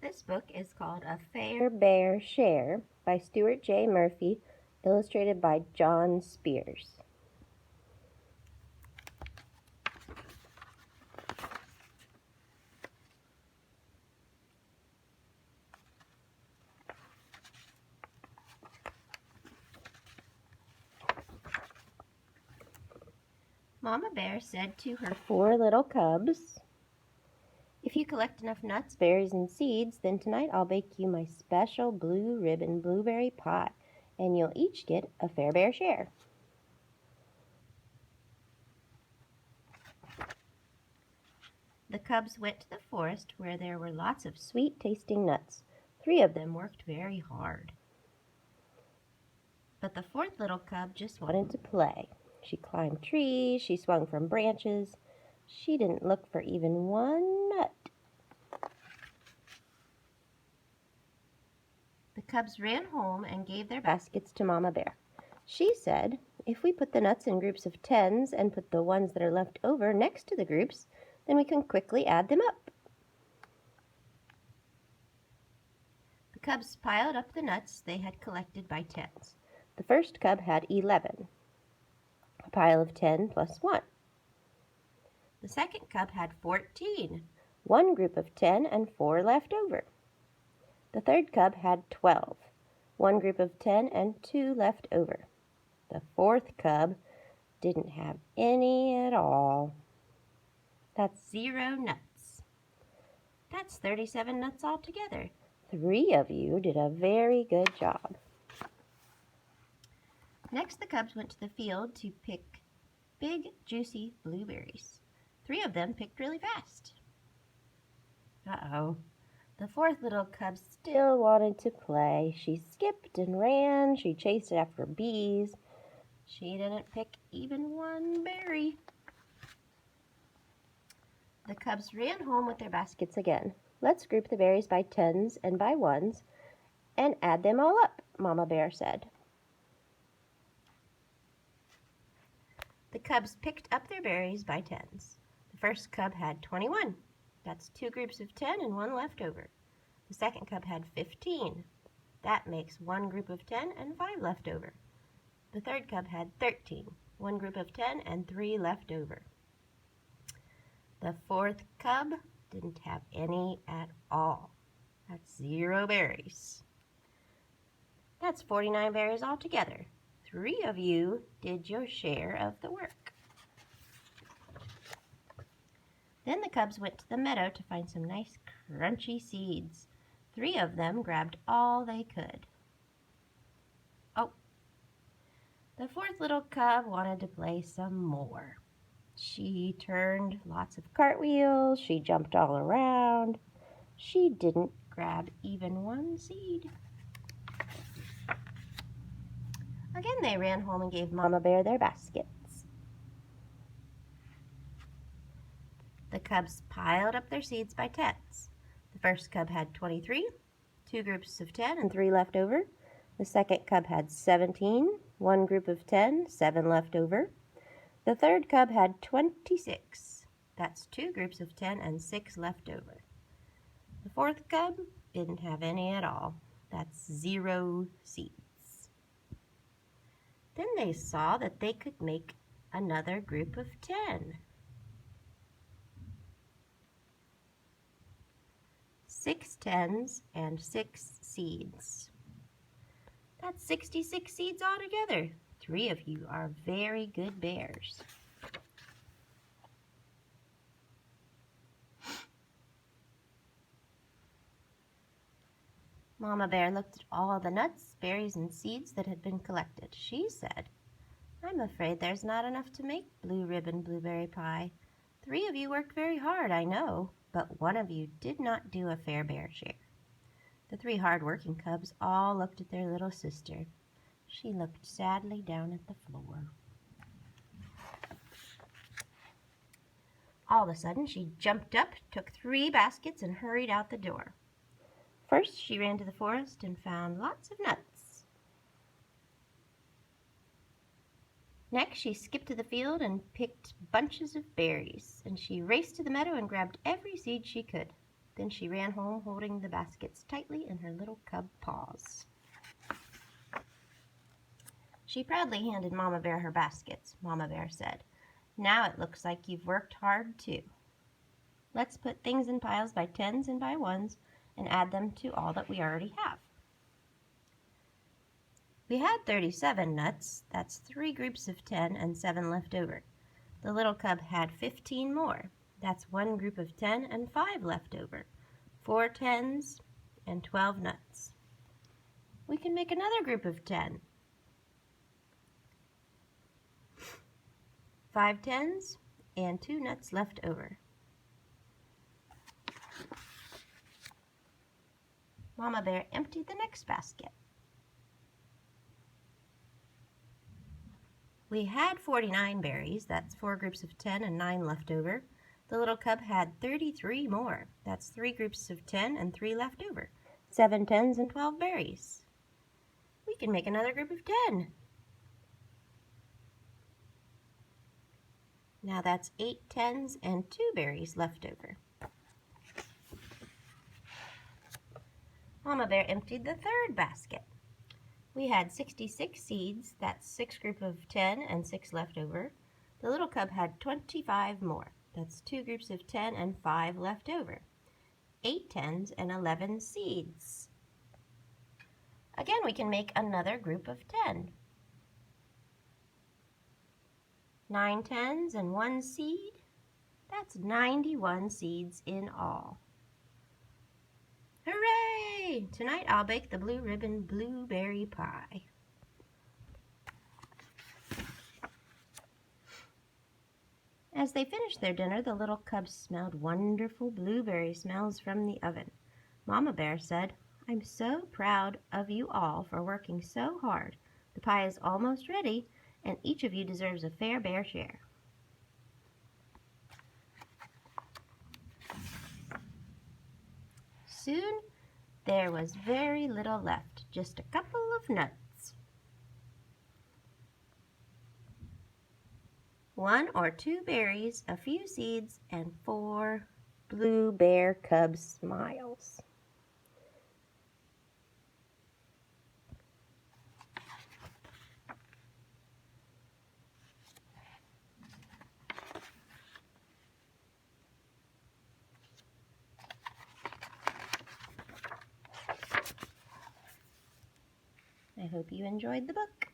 This book is called A Fair Bear Share by Stuart J. Murphy, illustrated by John Spears. Mama Bear said to her 4 little cubs, "If you collect enough nuts, berries, and seeds, then tonight I'll bake you my special blue ribbon blueberry pie, and you'll each get a fair bear share." The cubs went to the forest where there were lots of sweet-tasting nuts. 3 of them worked very hard. But the 4th little cub just wanted to play. She climbed trees, she swung from branches. She didn't look for even one nut. The cubs ran home and gave their baskets to Mama Bear. She said, "If we put the nuts in groups of 10s and put the ones that are left over next to the groups, then we can quickly add them up." The cubs piled up the nuts they had collected by 10s. The first cub had 11, a pile of 10 plus 1. The second cub had 14, 1 group of 10 and 4 left over. The third cub had 12, 1 group of 10 and 2 left over. The 4th cub didn't have any at all. That's 0 nuts. That's 37 nuts altogether. 3 of you did a very good job. Next, the cubs went to the field to pick big, juicy blueberries. 3 of them picked really fast. Uh-oh. The 4th little cub still wanted to play. She skipped and ran. She chased after bees. She didn't pick even one berry. The cubs ran home with their baskets again. "Let's group the berries by 10s and by 1s and add them all up," Mama Bear said. The cubs picked up their berries by 10s. The first cub had 21. That's 2 groups of 10 and 1 left over. The second cub had 15. That makes 1 group of 10 and 5 left over. The third cub had 13. 1 group of 10 and 3 left over. The 4th cub didn't have any at all. That's 0 berries. That's 49 berries altogether. 3 of you did your share of the work. Then the cubs went to the meadow to find some nice crunchy seeds. 3 of them grabbed all they could. Oh, the 4th little cub wanted to play some more. She turned lots of cartwheels. She jumped all around. She didn't grab even one seed. Again, they ran home and gave Mama Bear their baskets. The cubs piled up their seeds by 10s. The first cub had 23, 2 groups of 10 and 3 left over. The second cub had 17, 1 group of 10, 7 left over. The third cub had 26. That's 2 groups of 10 and 6 left over. The 4th cub didn't have any at all. That's 0 seeds. Then they saw that they could make another group of 10. 6 10s and 6 seeds. That's 66 seeds altogether. 3 of you are very good bears. Mama Bear looked at all the nuts, berries, and seeds that had been collected. She said, "I'm afraid there's not enough to make blue ribbon blueberry pie. 3 of you worked very hard, I know, but 1 of you did not do a fair bear share." The 3 hard-working cubs all looked at their little sister. She looked sadly down at the floor. All of a sudden, she jumped up, took 3 baskets, and hurried out the door. First, she ran to the forest and found lots of nuts. Next, she skipped to the field and picked bunches of berries, and she raced to the meadow and grabbed every seed she could. Then she ran home holding the baskets tightly in her little cub paws. She proudly handed Mama Bear her baskets. Mama Bear said, "Now it looks like you've worked hard too. Let's put things in piles by tens and by ones and add them to all that we already have." We had 37 nuts. That's 3 groups of 10 and 7 left over. The little cub had 15 more. That's 1 group of 10 and 5 left over. 4 tens and 12 nuts. We can make another group of 10. 5 tens and 2 nuts left over. Mama Bear emptied the next basket. We had 49 berries. That's 4 groups of 10 and 9 left over. The little cub had 33 more. That's 3 groups of 10 and 3 left over. 7 tens and 12 berries. We can make another group of 10. Now that's 8 tens and 2 berries left over. Mama Bear emptied the third basket. We had 66 seeds. That's 6 groups of 10 and 6 left over. The little cub had 25 more. That's 2 groups of 10 and 5 left over. 8 tens and 11 seeds. Again, we can make another group of 10. 9 tens and 1 seed. That's 91 seeds in all. Hooray! Tonight I'll bake the blue ribbon blueberry pie. As they finished their dinner, the little cubs smelled wonderful blueberry smells from the oven. Mama Bear said, "I'm so proud of you all for working so hard. The pie is almost ready, and each of you deserves a fair bear share." Soon there was very little left, just a couple of nuts. 1 or 2 berries, a few seeds, and 4 blue bear cub smiles. I hope you enjoyed the book.